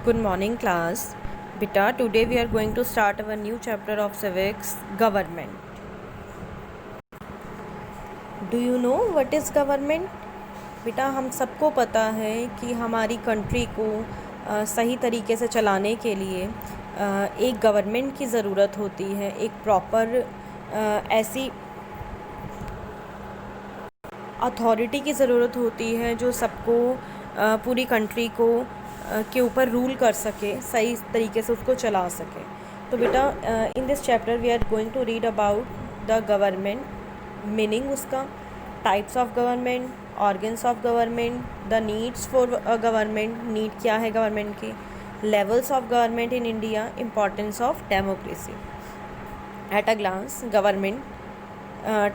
Good morning, class. Beta, today we are going to start our new chapter of civics, government. Do you know what is government? बेटा हम सबको पता है कि हमारी country को सही तरीके से चलाने के लिए एक गवर्नमेंट की ज़रूरत होती है, एक प्रॉपर ऐसी अथॉरिटी की ज़रूरत होती है जो सबको पूरी कंट्री को के ऊपर रूल कर सके, सही तरीके से उसको चला सके। तो बेटा in this chapter we are going to read about the government, meaning उसका, types of government, organs of government, the needs for government, need क्या है गवर्नमेंट की, levels of government in India, importance of democracy. At a glance government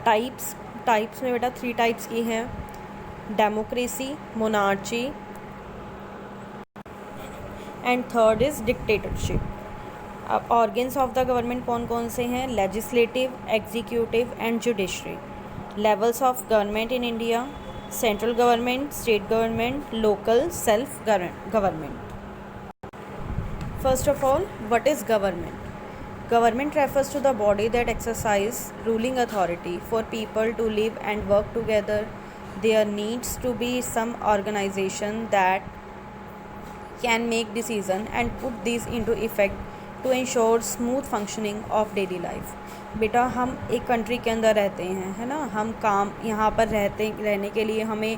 types में बेटा 3 types की हैं, democracy, monarchy and third is dictatorship. अब organs of the government कौन कौन से हैं, legislative, executive and judiciary. Levels of government in India, central government, state government, local self government. First of all, what is government? Government refers to the body that exercise ruling authority for people to live and work together. There needs to be some organization that can make decision and put these into effect to ensure smooth functioning of daily life. बेटा हम एक country के अंदर रहते हैं, है ना, हम काम यहाँ पर रहने के लिए हमें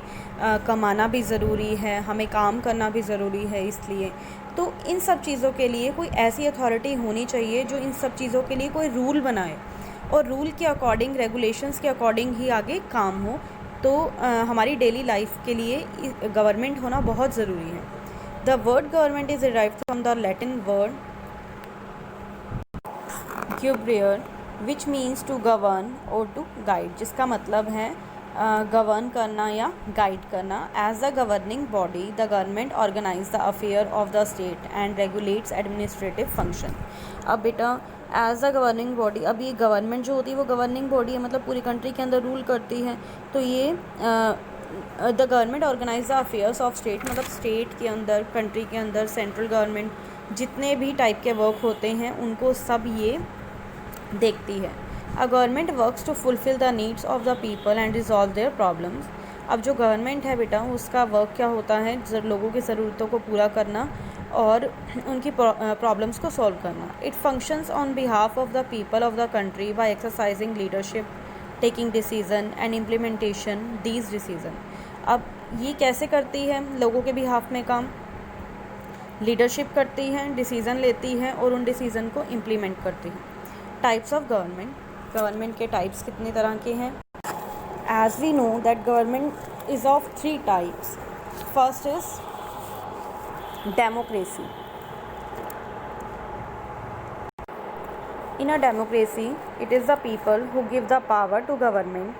कमाना भी ज़रूरी है, हमें काम करना भी ज़रूरी है। इसलिए तो इन सब चीज़ों के लिए कोई ऐसी अथॉरिटी होनी चाहिए जो इन सब चीज़ों के लिए कोई रूल बनाए और रूल के अकॉर्डिंग, रेगुलेशंस के अकॉर्डिंग ही आगे काम हो। तो हमारी डेली लाइफ के लिए गवर्नमेंट होना बहुत ज़रूरी है। The word government is derived from the Latin word ग्यूब्रियर विच मीन्स टू गवर्न और टू गाइड, जिसका मतलब है गवर्न करना या गाइड करना। As the governing body the government organise the affair of the state and regulates administrative function. अब बेटा एज द गवर्निंग बॉडी, अब ये गवर्नमेंट जो होती है वो गवर्निंग बॉडी है, मतलब पूरी कंट्री के अंदर रूल करती है। तो ये the government organise the affairs of state, मतलब स्टेट के अंदर, कंट्री के अंदर सेंट्रल गवर्नमेंट जितने भी टाइप के वर्क होते हैं उनको सब ये देखती है। A government works to fulfil the needs of the people and resolve their problems. अब जो गवर्नमेंट है बेटा उसका वर्क क्या होता है, लोगों की ज़रूरतों को पूरा करना और उनकी प्रॉब्लम्स को सॉल्व करना। It functions on behalf of the people of the country bye exercising leadership, taking decision and implementation these decision. अब ये कैसे करती है, लोगों के बिहाफ में काम, लीडरशिप करती है, डिसीज़न लेती है और उन डिसीज़न को इम्प्लीमेंट करती है। टाइप्स ऑफ गवर्नमेंट, गवर्नमेंट के टाइप्स कितनी तरह के हैं? As we know that government is of 3 types. First is democracy. In a democracy, it is the people who give the power to government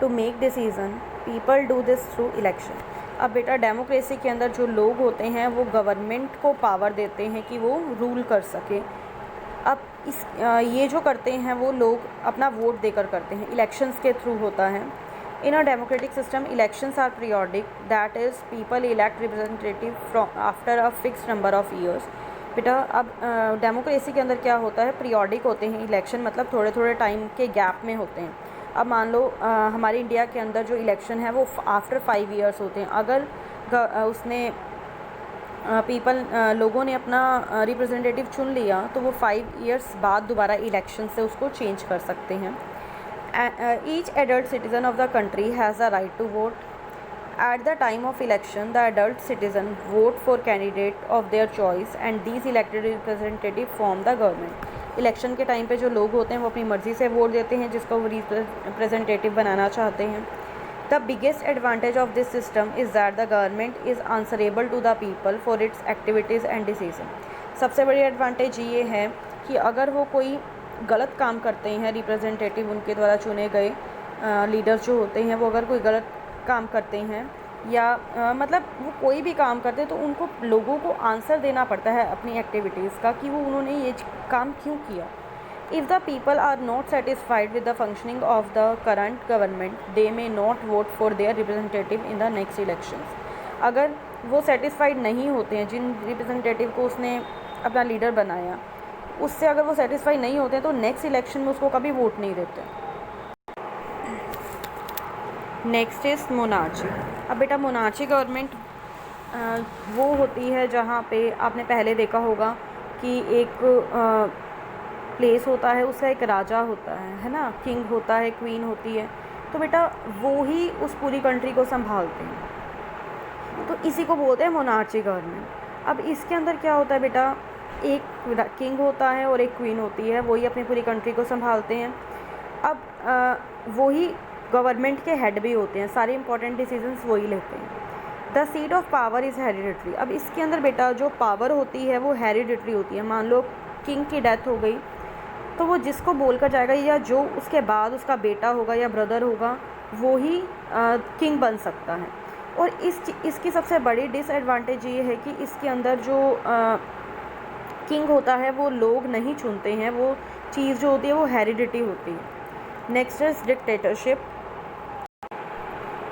to make decision. People do this through election. अब बेटा democracy के अंदर जो लोग होते हैं वो government को पावर देते हैं कि वो रूल कर सके। अब ये जो करते हैं वो लोग अपना वोट देकर करते हैं, इलेक्शंस के थ्रू होता है। In a democratic system elections are periodic, that is people elect representative from after a fixed number of years. बेटा अब डेमोक्रेसी के अंदर क्या होता है, पीरियोडिक होते हैं इलेक्शन, मतलब थोड़े थोड़े टाइम के गैप में होते हैं। अब मान लो हमारे इंडिया के अंदर जो इलेक्शन है वो आफ्टर 5 ईयर्स होते हैं। अगर उसने लोगों ने अपना रिप्रेजेंटेटिव चुन लिया तो वो 5 ईयर्स बाद दोबारा इलेक्शन से उसको चेंज कर सकते हैं। Each adult citizen of the country has a right to vote. At the time of election, the adult citizen vote for candidate of their choice and these elected representative form the government. Election के time पे जो लोग होते हैं वो अपनी मर्ज़ी से वोट देते हैं जिसको वो रिप्रेजेंटेटिव बनाना चाहते हैं। The biggest advantage of this system is that the government is answerable to the people for its activities and decision. सबसे बड़ी एडवांटेज ये है कि अगर वो कोई गलत काम करते हैं, रिप्रेजेंटेटिव उनके द्वारा चुने गए लीडर जो होते हैं वो अगर कोई गलत काम करते हैं या मतलब वो कोई भी काम करते हैं तो उनको लोगों को आंसर देना पड़ता है अपनी एक्टिविटीज़ का कि वो उन्होंने ये काम क्यों किया। If the people are not satisfied with the functioning of the current government they may not vote for their representative in the next elections. अगर वो सेटिस्फाइड नहीं होते हैं, जिन रिप्रेजेंटेटिव को उसने अपना लीडर बनाया, उससे अगर वो सेटिस्फाई नहीं होते हैं तो नेक्स्ट इलेक्शन में उसको कभी वोट नहीं देते। Next is monarchy. अब बेटा मोनार्ची गवर्नमेंट वो होती है जहाँ पे आपने पहले देखा होगा कि एक प्लेस होता है, उसका एक राजा होता है ना, किंग होता है, क्वीन होती है, तो बेटा वो ही उस पूरी कंट्री को संभालते हैं, तो इसी को बोलते हैं मोनार्ची गवर्नमेंट। अब इसके अंदर क्या होता है बेटा, एक किंग होता है और एक क्वीन होती है, वही अपनी पूरी कंट्री को संभालते हैं। अब वही गवर्नमेंट के हेड भी होते हैं, सारे इंपॉर्टेंट डिसीजंस वही लेते हैं। The seat of power is hereditary. अब इसके अंदर बेटा जो पावर होती है वो हेरिडिटरी होती है। मान लो किंग की डेथ हो गई तो वो जिसको बोलकर जाएगा या जो उसके बाद उसका बेटा होगा या ब्रदर होगा वो ही किंग बन सकता है। और इसकी सबसे बड़ी डिसएडवांटेज ये है कि इसके अंदर जो किंग होता है वो लोग नहीं चुनते हैं, वो चीज़ जो होती है वो हेरिडिटी होती है। Next is dictatorship.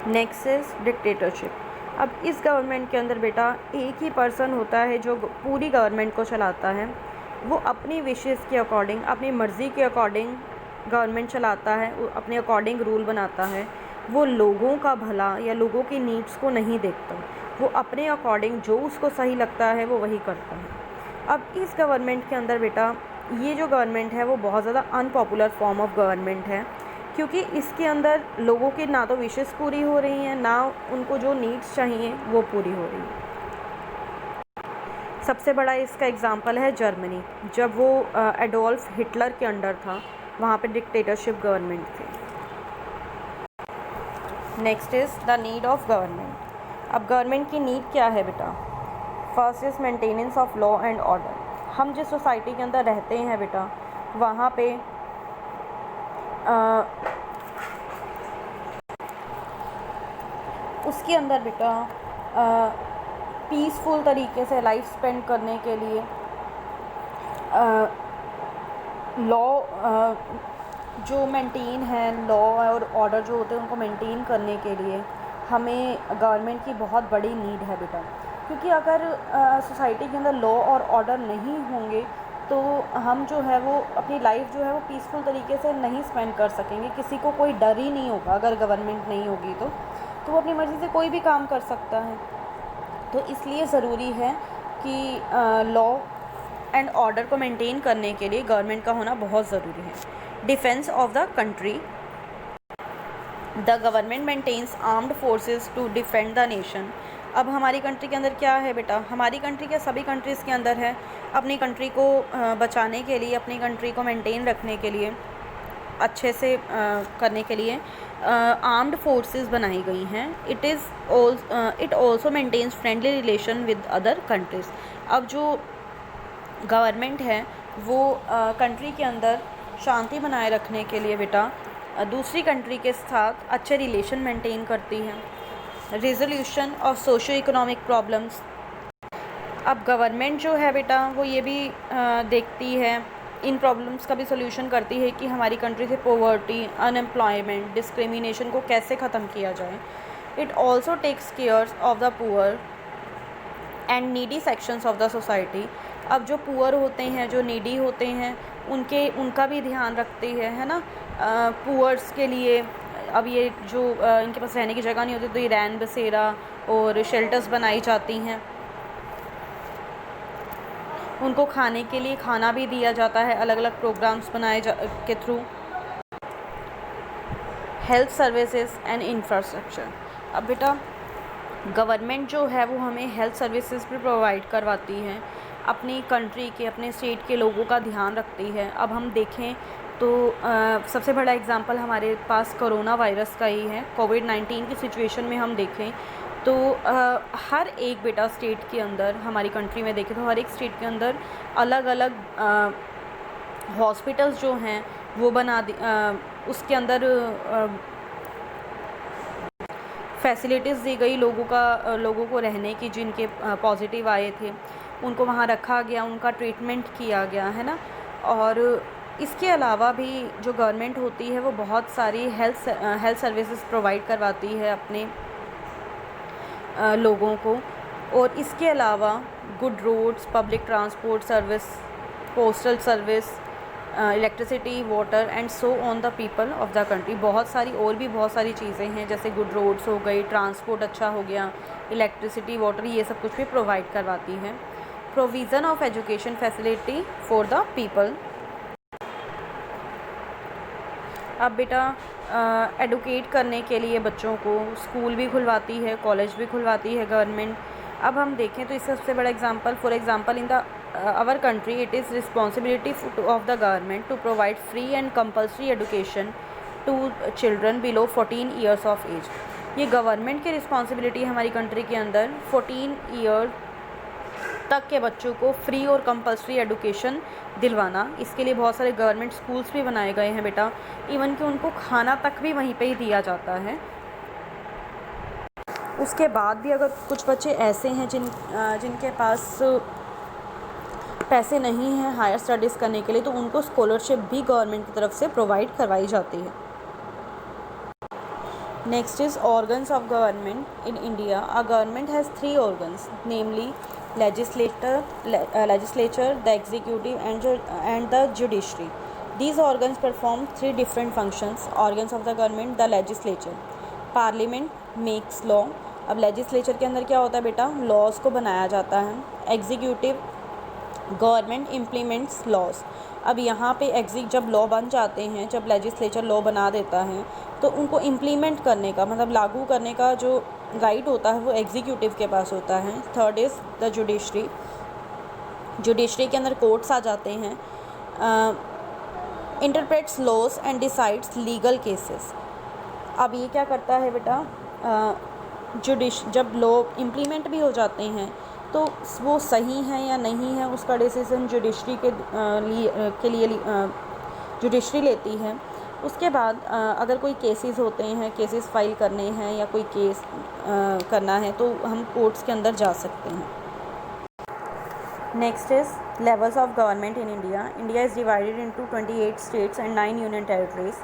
Next is dictatorship. अब इस गवर्नमेंट के अंदर बेटा एक ही पर्सन होता है जो पूरी गवर्नमेंट को चलाता है, वो अपनी विशेस के अकॉर्डिंग, अपनी मर्ज़ी के अकॉर्डिंग गवर्नमेंट चलाता है, अपने अकॉर्डिंग रूल बनाता है। वो लोगों का भला या लोगों की नीड्स को नहीं देखता, वो अपने अकॉर्डिंग जो उसको सही लगता है वो वही करता है। अब इस गवर्नमेंट के अंदर बेटा ये जो गवर्नमेंट है वो बहुत ज़्यादा अनपॉपुलर फॉर्म ऑफ गवर्नमेंट है, क्योंकि इसके अंदर लोगों की ना तो विशेस पूरी हो रही हैं, ना उनको जो नीड्स चाहिए वो पूरी हो रही है। सबसे बड़ा इसका एग्जांपल है जर्मनी, जब वो एडोल्फ हिटलर के अंडर था, वहाँ पे डिक्टेटरशिप गवर्नमेंट थी। Next is the need of government. अब गवर्नमेंट की नीड क्या है बेटा? First is maintenance of law and order. हम जिस सोसाइटी के अंदर रहते हैं बेटा, वहाँ पे उसके अंदर बेटा पीसफुल तरीके से लाइफ स्पेंड करने के लिए लॉ जो मेंटेन है, लॉ और ऑर्डर जो होते हैं उनको मेंटेन करने के लिए हमें गवर्नमेंट की बहुत बड़ी नीड है बेटा। क्योंकि अगर सोसाइटी के अंदर लॉ और ऑर्डर नहीं होंगे तो हम जो है वो अपनी लाइफ जो है वो पीसफुल तरीके से नहीं स्पेंड कर सकेंगे। किसी को कोई डर ही नहीं होगा अगर गवर्नमेंट नहीं होगी तो वो अपनी मर्ज़ी से कोई भी काम कर सकता है। तो इसलिए ज़रूरी है कि लॉ एंड ऑर्डर को मेंटेन करने के लिए गवर्नमेंट का होना बहुत ज़रूरी है। Defence of the country. The government maintains armed forces to defend the nation. अब हमारी कंट्री के अंदर क्या है बेटा? हमारी कंट्री क्या, सभी कंट्रीज़ के अंदर है, अपनी कंट्री को बचाने के लिए, अपनी कंट्री को मेंटेन रखने के लिए, अच्छे से करने के लिए आर्म्ड फोर्सेस बनाई गई हैं। It also maintains friendly relation with other countries. अब जो गवर्नमेंट है वो कंट्री के अंदर शांति बनाए रखने के लिए बेटा दूसरी कंट्री के साथ अच्छे रिलेशन मेंटेन करती है। Resolution of socio economic problems. अब गवर्नमेंट जो है बेटा वो ये भी देखती है, इन प्रॉब्लम्स का भी सोल्यूशन करती है कि हमारी कंट्री से पॉवर्टी, अनएम्प्लॉयमेंट, डिस्क्रिमिनेशन को कैसे ख़त्म किया जाए। It also takes care of the poor and needy sections of the society. अब जो पुअर होते हैं, जो नीडी होते हैं, उनका भी ध्यान रखती है ना। पुअर्स के लिए अब ये जो इनके पास रहने की जगह नहीं होती तो ये रैन बसेरा और शेल्टर्स बनाई जाती हैं। उनको खाने के लिए खाना भी दिया जाता है, अलग अलग प्रोग्राम्स बनाए के through. Health services and infrastructure. अब बेटा गवर्नमेंट जो है वो हमें हेल्थ सर्विसेज भी प्रोवाइड करवाती है, अपनी कंट्री के, अपने स्टेट के लोगों का ध्यान रखती है। अब हम देखें तो सबसे बड़ा एग्जांपल हमारे पास कोरोना वायरस का ही है। कोविड-19 की सिचुएशन में हम देखें तो हर एक बेटा स्टेट के अंदर, हमारी कंट्री में देखें तो हर एक स्टेट के अंदर अलग अलग हॉस्पिटल्स जो हैं वो उसके अंदर फैसिलिटीज़ दी गई लोगों को रहने की, जिनके पॉजिटिव आए थे उनको वहाँ रखा गया, उनका ट्रीटमेंट किया गया है ना। और इसके अलावा भी जो गवर्नमेंट होती है वो बहुत सारी हेल्थ सर्विसेज प्रोवाइड करवाती है अपने लोगों को। और इसके अलावा good roads, public transport service, postal service, electricity, water and so on the people of the country. बहुत सारी और भी बहुत सारी चीज़ें हैं, जैसे गुड रोड्स हो गई, ट्रांसपोर्ट अच्छा हो गया, इलेक्ट्रिसिटी, वाटर, ये सब कुछ भी प्रोवाइड करवाती है। Provision of education facility for the people. अब बेटा एडुकेट करने के लिए बच्चों को स्कूल भी खुलवाती है, कॉलेज भी खुलवाती है गवर्नमेंट। अब हम देखें तो इसका सबसे बड़ा example, for example in the our country it is responsibility of the government to provide free and compulsory education to children below 14 years of age. ये गवर्नमेंट की रिस्पॉन्सिबिलिटी है हमारी कंट्री के अंदर 14 ईयर तक के बच्चों को फ्री और कंपल्सरी एजुकेशन दिलवाना। इसके लिए बहुत सारे गवर्नमेंट स्कूल्स भी बनाए गए हैं बेटा, इवन कि उनको खाना तक भी वहीं पे ही दिया जाता है। उसके बाद भी अगर कुछ बच्चे ऐसे हैं जिनके पास पैसे नहीं हैं हायर स्टडीज़ करने के लिए, तो उनको स्कॉलरशिप भी गवर्नमेंट की तरफ से प्रोवाइड करवाई जाती है। Next is organs of government in India. A government has 3 organs, namely legislature, the executive and the judiciary. These organs perform 3 different functions. Organs of the government, the legislature. Parliament makes law. अब legislature के अंदर क्या होता है बेटा, laws को बनाया जाता है। Executive, government implements laws. अब यहाँ पे जब लॉ बन जाते हैं, जब लेजिस्लेचर लॉ बना देता है, तो उनको इम्प्लीमेंट करने का मतलब लागू करने का जो राइट होता है वो एग्जीक्यूटिव के पास होता है। Third is the judiciary. Judiciary के अंदर कोर्ट्स आ जाते हैं। Interprets laws and decides legal cases. अब ये क्या करता है बेटा, जब लॉ इम्प्लीमेंट भी हो जाते हैं तो वो सही है या नहीं है उसका डिसीजन जुडिशरी के लिए जुडिशरी लेती है। उसके बाद अगर कोई केसेस होते हैं, केसेस फाइल करने हैं या कोई केस करना है, तो हम कोर्ट्स के अंदर जा सकते हैं। Next is levels of government in India. India is divided into 28 states and 9 union territories.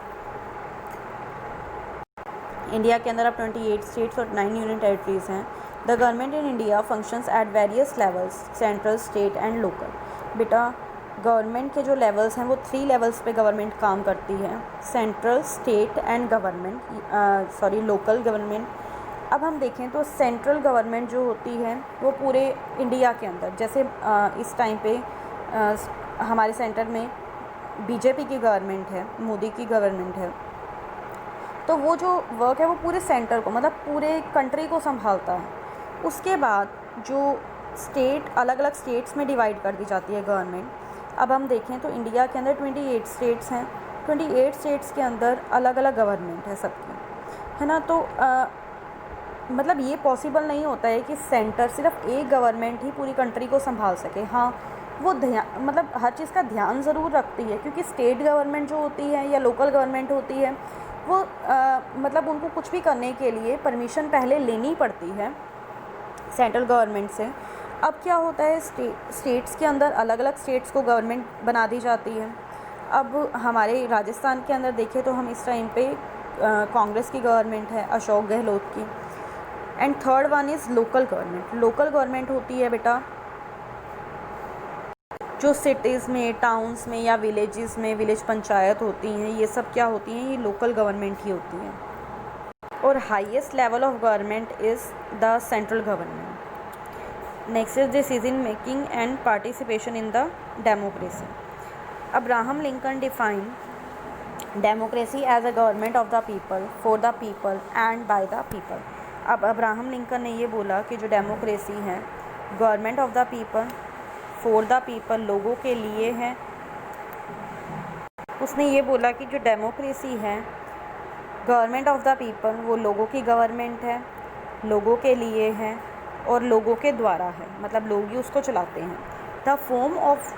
India के अंदर अब 28 स्टेट्स और 9 यूनियन टेरिटरीज हैं। The government in India functions at various levels, central, state and local. बेटा government के जो levels हैं वो 3 लेवल्स पे गवर्नमेंट काम करती है, central, state and local government. अब हम देखें तो सेंट्रल गवर्नमेंट जो होती है वो पूरे इंडिया के अंदर, जैसे इस टाइम पे हमारे सेंटर में बीजेपी की गवर्नमेंट है, मोदी की गवर्नमेंट है, तो वो जो वर्क है वो पूरे सेंटर को मतलब पूरे कंट्री को संभालता है। उसके बाद जो स्टेट अलग अलग स्टेट्स में डिवाइड कर दी जाती है गवर्नमेंट। अब हम देखें तो इंडिया के अंदर 28 स्टेट्स हैं। 28 स्टेट्स के अंदर अलग अलग गवर्नमेंट है सबकी, है ना। तो मतलब ये पॉसिबल नहीं होता है कि सेंटर सिर्फ एक गवर्नमेंट ही पूरी कंट्री को संभाल सके। हाँ, वो मतलब हर चीज़ का ध्यान ज़रूर रखती है, क्योंकि स्टेट गवर्नमेंट जो होती है या लोकल गवर्नमेंट होती है वो मतलब उनको कुछ भी करने के लिए परमिशन पहले लेनी पड़ती है सेंट्रल गवर्नमेंट से। अब क्या होता है, स्टेट्स के अंदर अलग अलग स्टेट्स को गवर्नमेंट बना दी जाती है। अब हमारे राजस्थान के अंदर देखें तो हम इस टाइम पे कांग्रेस की गवर्नमेंट है, अशोक गहलोत की। And third one is local government. Local government होती है बेटा जो सिटीज़ में, टाउन्स में या विलेजेस में विलेज पंचायत होती हैं, ये सब क्या होती हैं, ये लोकल गवर्नमेंट ही होती हैं। और highest level of government is the central government. Next is decision making and participation in the democracy. Abraham Lincoln define democracy as a government of the people, for the people and by the people. अब Abraham Lincoln ने ये बोला कि जो democracy है government of the people, for the people, लोगों के लिए है। उसने ये बोला कि जो डेमोक्रेसी है गवर्नमेंट ऑफ द पीपल, वो लोगों की गवर्नमेंट है, लोगों के लिए है और लोगों के द्वारा है, मतलब लोग ही उसको चलाते हैं। The form of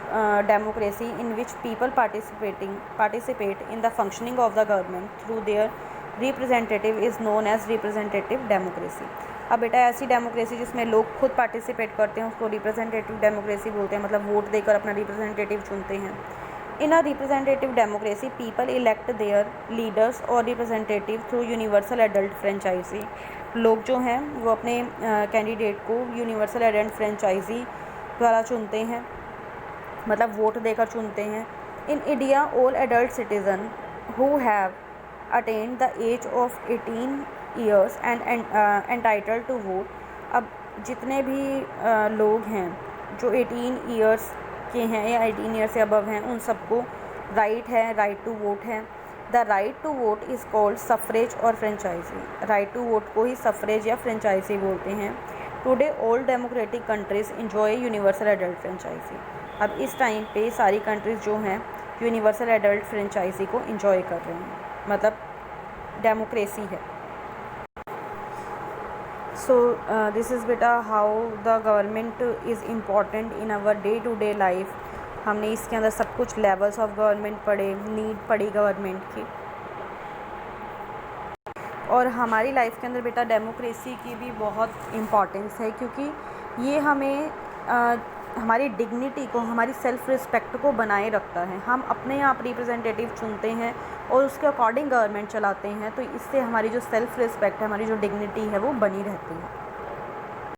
democracy in which people participate in the functioning of the government through their representative is known as representative democracy. अब बेटा ऐसी डेमोक्रेसी जिसमें लोग खुद पार्टिसिपेट करते हैं उसको रिप्रेजेंटेटिव डेमोक्रेसी बोलते हैं, मतलब वोट देकर अपना रिप्रेजेंटेटिव चुनते हैं। In a representative democracy people elect their leaders और representative through universal adult franchise लोग जो हैं वो अपने कैंडिडेट को यूनिवर्सल एडेंट फ्रेंचाइजी द्वारा चुनते हैं, मतलब वोट देकर चुनते हैं। In India all adult citizen who have attained the age of 18 years and entitled to vote. अब जितने भी लोग हैं जो 18 ईयर्स के हैं या 18 ईयर से अबव हैं, उन सबको राइट है, राइट टू वोट है। The right to vote is called suffrage और फ्रेंचाइजी। राइट टू वोट को ही सफरेज या फ्रेंचाइजी बोलते हैं। Today all democratic countries enjoy universal adult franchise. अब इस टाइम पे सारी कंट्रीज़ जो हैं यूनिवर्सल एडल्ट फ्रेंचाइजी को इंजॉय कर रहे हैं, मतलब डेमोक्रेसी है। सो दिस इज़ बेटा how the government is important in our day to day life. हमने इसके अंदर सब कुछ लेवल्स ऑफ गवर्नमेंट पढ़े, नीड पढ़ी गवर्नमेंट की, और हमारी लाइफ के अंदर बेटा डेमोक्रेसी की भी बहुत इम्पॉर्टेंस है, क्योंकि ये हमें हमारी डिग्निटी को, हमारी सेल्फ़ रिस्पेक्ट को बनाए रखता है। हम अपने आप रिप्रेजेंटेटिव चुनते हैं और उसके अकॉर्डिंग गवर्नमेंट चलाते हैं, तो इससे हमारी जो सेल्फ़ रिस्पेक्ट है, हमारी जो डिग्निटी है वो बनी रहती है।